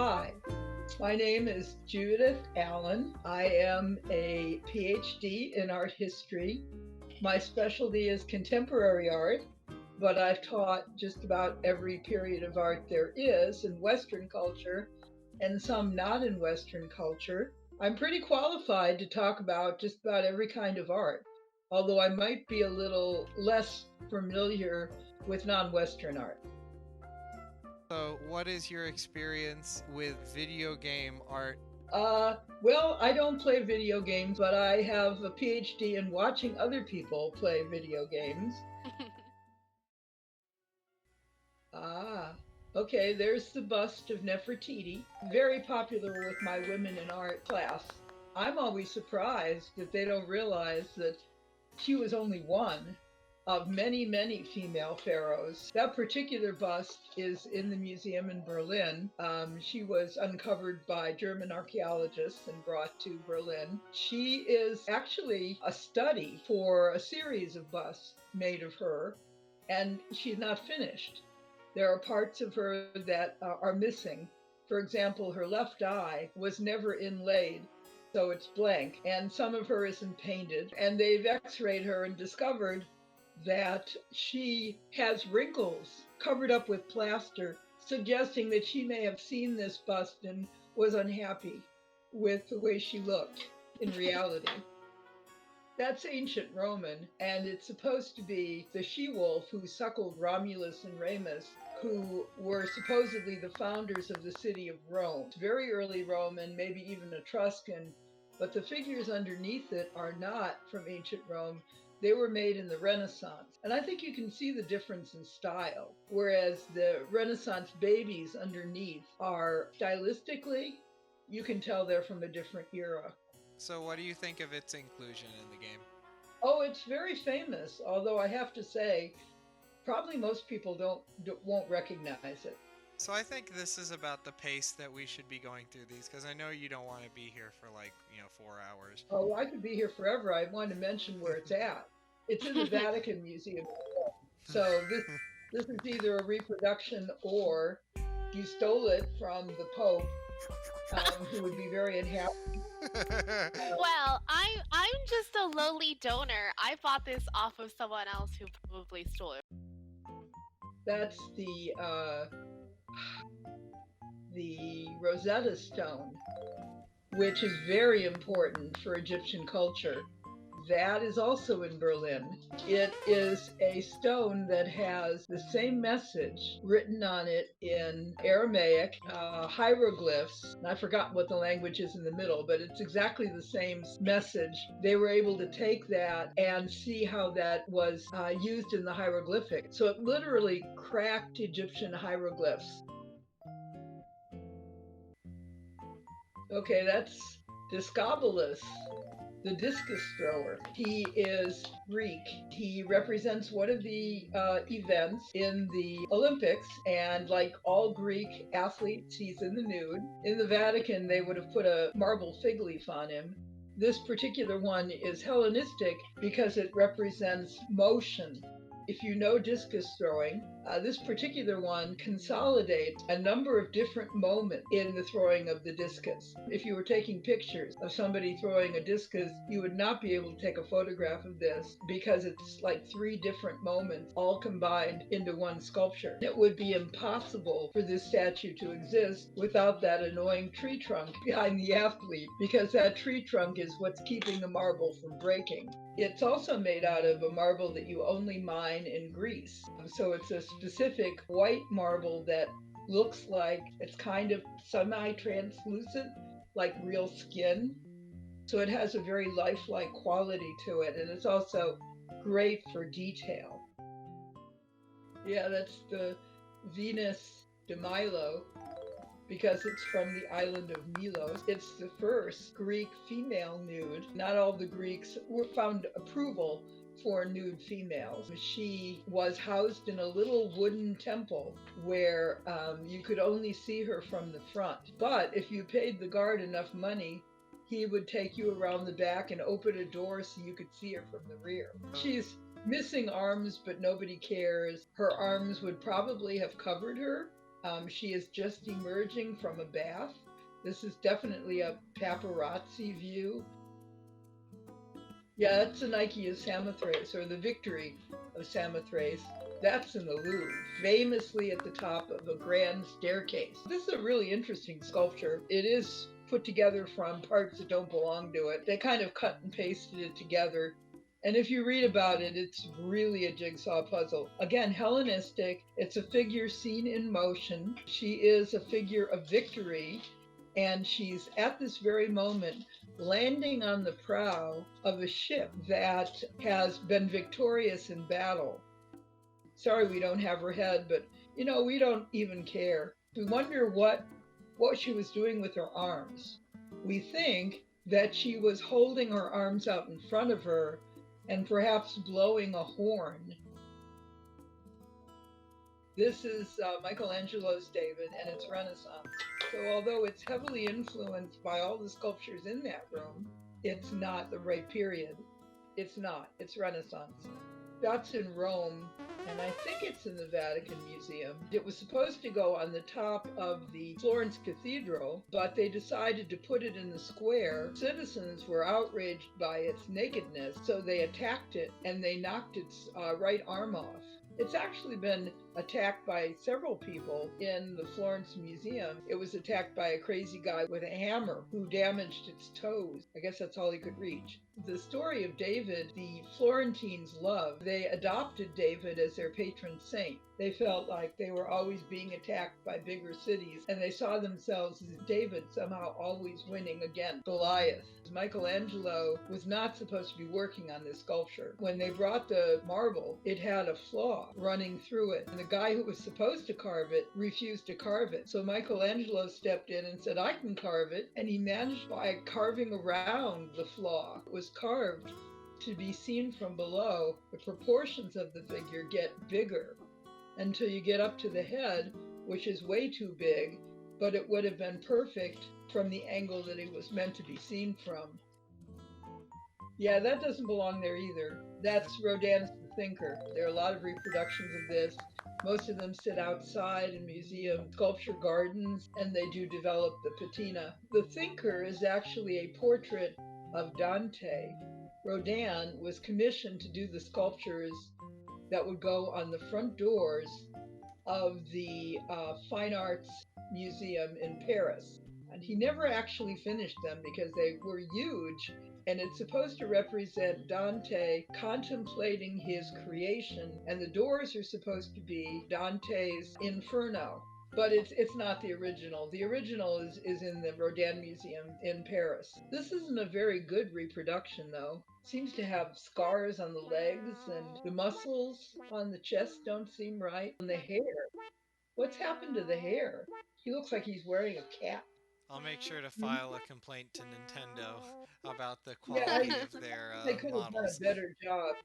Hi, my name is Judith Allen. I am a PhD in art history. My specialty is contemporary art, but I've taught just about every period of art there is in Western culture and some not in Western culture. I'm pretty qualified to talk about just about every kind of art, although I might be a little less familiar with non-Western art. So, what is your experience with video game art? Well, I don't play video games, but I have a PhD in watching other people play video games. Okay, there's the bust of Nefertiti, very popular with my women in art class. I'm always surprised that they don't realize that she was only one of many, many female pharaohs. That particular bust is in the museum in Berlin. She was uncovered by German archaeologists and brought to Berlin. She is actually a study for a series of busts made of her, and she's not finished. There are parts of her that are missing. For example, her left eye was never inlaid, so it's blank, and some of her isn't painted. And they've x-rayed her and discovered that she has wrinkles covered up with plaster, suggesting that she may have seen this bust and was unhappy with the way she looked in reality. That's ancient Roman, and it's supposed to be the she-wolf who suckled Romulus and Remus, who were supposedly the founders of the city of Rome. It's very early Roman, maybe even Etruscan, but the figures underneath it are not from ancient Rome. They were made in the Renaissance. And I think you can see the difference in style, whereas the Renaissance babies underneath are stylistically, you can tell they're from a different era. So what do you think of its inclusion in the game? Oh, it's very famous, although I have to say, probably most people won't recognize it. So I think this is about the pace that we should be going through these, because I know you don't want to be here for 4 hours. Oh, I could be here forever. I want to mention where it's at. It's in the Vatican Museum. So this is either a reproduction or you stole it from the Pope, who would be very unhappy. Well, I'm just a lowly donor. I bought this off of someone else who probably stole it. That's the Rosetta Stone, which is very important for Egyptian culture. That is also in Berlin. It is a stone that has the same message written on it in Aramaic, hieroglyphs. And I forgot what the language is in the middle, but it's exactly the same message. They were able to take that and see how that was used in the hieroglyphic. So it literally cracked Egyptian hieroglyphs. Okay, that's Discobolus, the discus thrower. He is Greek. He represents one of the events in the Olympics, and like all Greek athletes, he's in the nude. In the Vatican, they would have put a marble fig leaf on him. This particular one is Hellenistic because it represents motion. If you know discus throwing, this particular one consolidates a number of different moments in the throwing of the discus. If you were taking pictures of somebody throwing a discus, you would not be able to take a photograph of this because it's like 3 different moments all combined into one sculpture. It would be impossible for this statue to exist without that annoying tree trunk behind the athlete, because that tree trunk is what's keeping the marble from breaking. It's also made out of a marble that you only mine in Greece. So it's a specific white marble that looks like it's kind of semi-translucent, like real skin. So it has a very lifelike quality to it, and it's also great for detail. Yeah, that's the Venus de Milo, because it's from the island of Milos. It's the first Greek female nude. Not all the Greeks found approval for nude females. She was housed in a little wooden temple where you could only see her from the front. But if you paid the guard enough money, he would take you around the back and open a door so you could see her from the rear. She's missing arms, but nobody cares. Her arms would probably have covered her She is just emerging from a bath. This is definitely a paparazzi view. Yeah, that's the Nike of Samothrace, or the Victory of Samothrace. That's in the Louvre, famously at the top of a grand staircase. This is a really interesting sculpture. It is put together from parts that don't belong to it. They kind of cut and pasted it together. And if you read about it, it's really a jigsaw puzzle. Again, Hellenistic. It's a figure seen in motion. She is a figure of victory, and she's at this very moment landing on the prow of a ship that has been victorious in battle. Sorry we don't have her head, but we don't even care. We wonder what she was doing with her arms. We think that she was holding her arms out in front of her and perhaps blowing a horn. This is Michelangelo's David, and it's Renaissance. So although it's heavily influenced by all the sculptures in that room, it's not the right period. It's not. It's Renaissance. That's in Rome, and I think it's in the Vatican Museum. It was supposed to go on the top of the Florence Cathedral, but they decided to put it in the square. Citizens were outraged by its nakedness, so they attacked it, and they knocked its right arm off. It's actually been attacked by several people in the Florence Museum. It was attacked by a crazy guy with a hammer who damaged its toes. I guess that's all he could reach. The story of David, the Florentines loved. They adopted David as their patron saint. They felt like they were always being attacked by bigger cities, and they saw themselves as David somehow always winning against Goliath. Michelangelo was not supposed to be working on this sculpture. When they brought the marble, it had a flaw running through it, and the guy who was supposed to carve it refused to carve it. So Michelangelo stepped in and said, I can carve it, and he managed by carving around the flaw. It was carved to be seen from below. The proportions of the figure get bigger until you get up to the head, which is way too big, but it would have been perfect from the angle that it was meant to be seen from. Yeah, that doesn't belong there either. That's Rodin's The Thinker. There are a lot of reproductions of this. Most of them sit outside in museum sculpture gardens, and they do develop the patina. The Thinker is actually a portrait of Dante. Rodin was commissioned to do the sculptures that would go on the front doors of the Fine Arts Museum in Paris. And he never actually finished them because they were huge, and it's supposed to represent Dante contemplating his creation, and the doors are supposed to be Dante's Inferno. But it's not the original. The original is in the Rodin Museum in Paris. This isn't a very good reproduction, though. Seems to have scars on the legs, and the muscles on the chest don't seem right. And the hair. What's happened to the hair? He looks like he's wearing a cap. I'll make sure to file a complaint to Nintendo about the quality of their They could have done models. a better job.